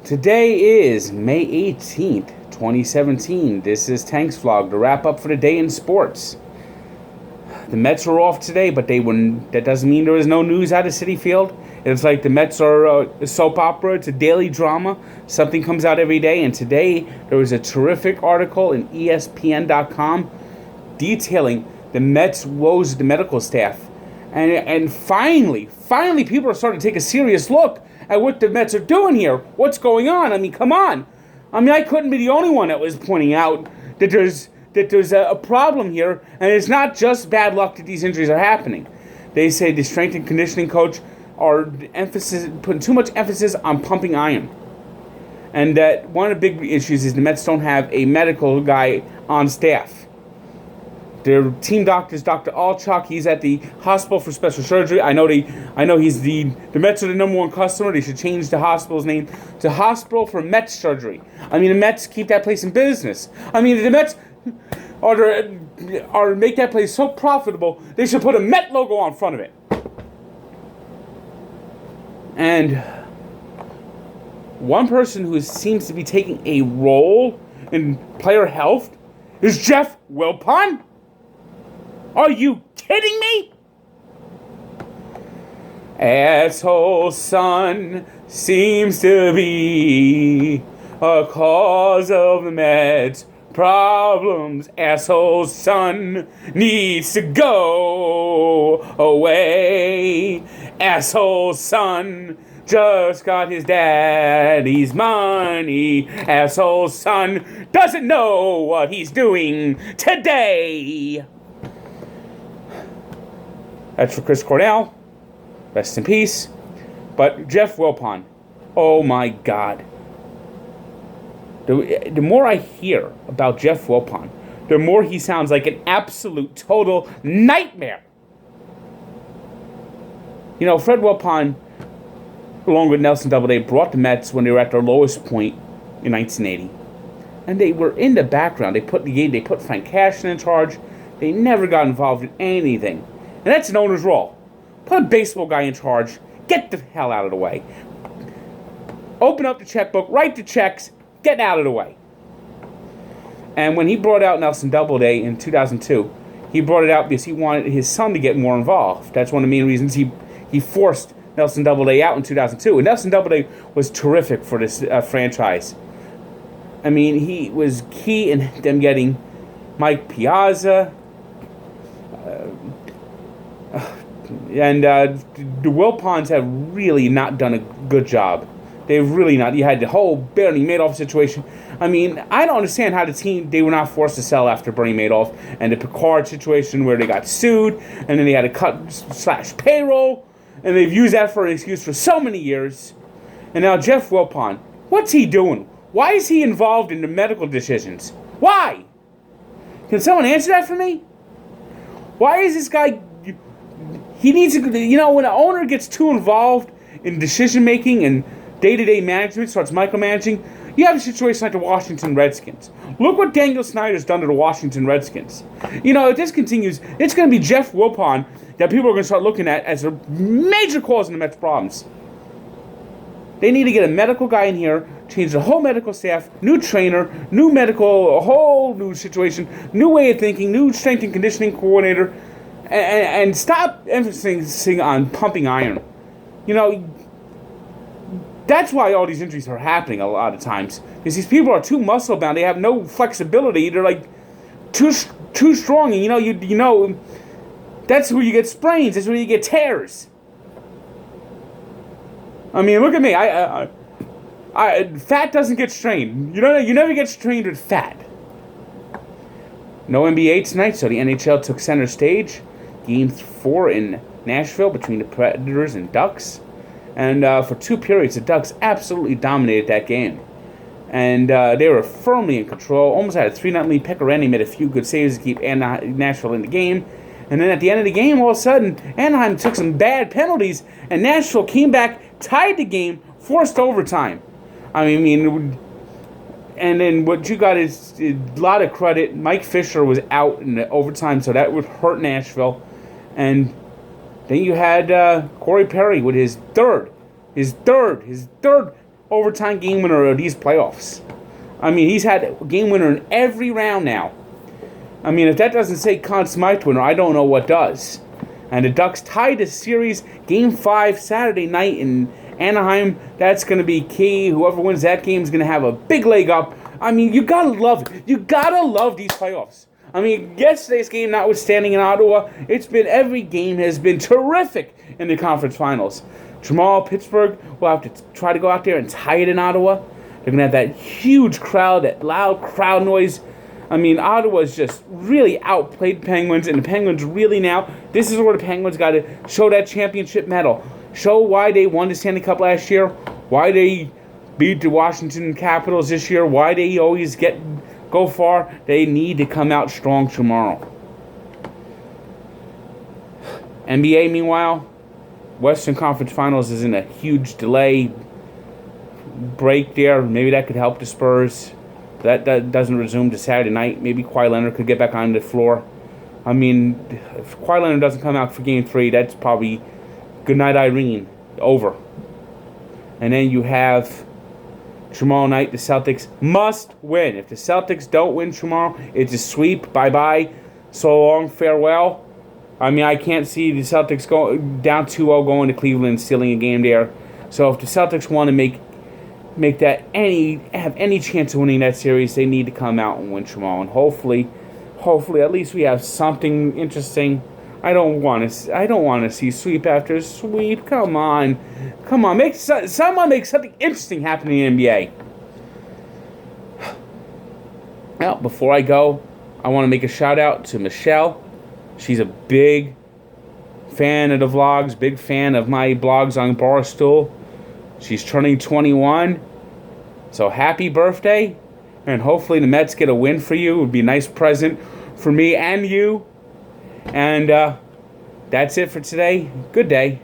Today is May 18th, 2017. This is Tank's Vlog, the wrap up for the day in sports. The Mets were off today, but that doesn't mean there was no news out of Citi Field. It's like the Mets are a soap opera. It's a daily drama. Something comes out every day, and today there was a terrific article in ESPN.com detailing the Mets' woes of the medical staff. And finally, people are starting to take a serious look at what the Mets are doing here. What's going on? I mean, come on. I couldn't be the only one that was pointing out that there's a problem here, and it's not just bad luck that these injuries are happening. They say the strength and conditioning coach are putting too much emphasis on pumping iron. And that one of the big issues is the Mets don't have a medical guy on staff. Their team doctor is Dr. Alchuk. He's at the hospital for special surgery. I know he's the Mets are the number one customer. They should change the hospital's name to Hospital for Mets Surgery. The Mets keep that place in business. The Mets are make that place so profitable, they should put a Met logo on front of it. And one person who seems to be taking a role in player health is Jeff Wilpon. Are you kidding me? Asshole son seems to be a cause of the Mets' problems. Asshole son needs to go away. Asshole son just got his daddy's money. Asshole son doesn't know what he's doing today. That's for Chris Cornell. Rest in peace. But Jeff Wilpon, oh my God. The more I hear about Jeff Wilpon, the more he sounds like an absolute total nightmare. Fred Wilpon, along with Nelson Doubleday, brought the Mets when they were at their lowest point in 1980. And they were in the background. They put Frank Cashman in charge. They never got involved in anything. And that's an owner's role. Put a baseball guy in charge. Get the hell out of the way. Open up the checkbook. Write the checks. Get out of the way. And when he brought out Nelson Doubleday in 2002, he brought it out because he wanted his son to get more involved. That's one of the main reasons he forced Nelson Doubleday out in 2002. And Nelson Doubleday was terrific for this franchise. He was key in them getting Mike Piazza. And the Wilpons have really not done a good job. They've really not. You had the whole Bernie Madoff situation. I don't understand how they were not forced to sell after Bernie Madoff, and the Picard situation where they got sued, and then they had to cut / payroll, and they've used that for an excuse for so many years. And now Jeff Wilpon, what's he doing? Why is he involved in the medical decisions? Why? Can someone answer that for me? Why is this guy... He needs to... when an owner gets too involved in decision-making and day-to-day management, starts micromanaging, you have a situation like the Washington Redskins. Look what Daniel Snyder's done to the Washington Redskins. If this continues, it's going to be Jeff Wilpon that people are going to start looking at as a major cause in the Mets' problems. They need to get a medical guy in here, change the whole medical staff, new trainer, new medical, a whole new situation, new way of thinking, new strength and conditioning coordinator, and stop emphasizing on pumping iron. That's why all these injuries are happening a lot of times. Because these people are too muscle bound. They have no flexibility. They're like too strong. And that's where you get sprains. That's where you get tears. Look at me. Fat doesn't get strained. You never get strained with fat. No NBA tonight, so the NHL took center stage. Game 4 in Nashville between the Predators and Ducks. And for 2 periods, the Ducks absolutely dominated that game. And they were firmly in control. Almost had a 3-0 lead. Pekka Rinne made a few good saves to keep Nashville in the game. And then at the end of the game, all of a sudden, Anaheim took some bad penalties. And Nashville came back, tied the game, forced overtime. And then what you got is a lot of credit. Mike Fisher was out in the overtime, so that would hurt Nashville. And then you had Corey Perry with his third overtime game winner of these playoffs. I mean, he's had a game winner in every round now. I mean, if that doesn't say Conn Smythe winner, I don't know what does. And the Ducks tied the series Game 5 Saturday night in Anaheim. That's going to be key. Whoever wins that game is going to have a big leg up. I mean, you got to love it. You got to love these playoffs. I mean, yesterday's game notwithstanding in Ottawa, every game has been terrific in the conference finals. Jamal, Pittsburgh will have to try to go out there and tie it in Ottawa. They're going to have that huge crowd, that loud crowd noise. I mean, Ottawa's just really outplayed the Penguins, and the Penguins really now, this is where the Penguins got to show that championship medal. Show why they won the Stanley Cup last year, why they beat the Washington Capitals this year, why they always go far. They need to come out strong tomorrow. NBA, meanwhile, Western Conference Finals is in a huge delay break there. Maybe that could help the Spurs. That doesn't resume to Saturday night. Maybe Kawhi Leonard could get back on the floor. I mean, if Kawhi Leonard doesn't come out for Game 3, that's probably goodnight Irene, over. And then you have tomorrow night, the Celtics must win. If the Celtics don't win tomorrow, it's a sweep. Bye-bye. So long. Farewell. I mean, I can't see the Celtics go down 2-0 going to Cleveland and stealing a game there. So if the Celtics want to have any chance of winning that series, they need to come out and win tomorrow. And hopefully, at least we have something interesting. I don't want to see sweep after sweep. Come on, someone make something interesting happen in the NBA. Well, before I go, I want to make a shout out to Michelle. She's a big fan of the vlogs, big fan of my blogs on Barstool. She's turning 21, so happy birthday, and hopefully the Mets get a win for you. It would be a nice present for me and you. And that's it for today. Good day.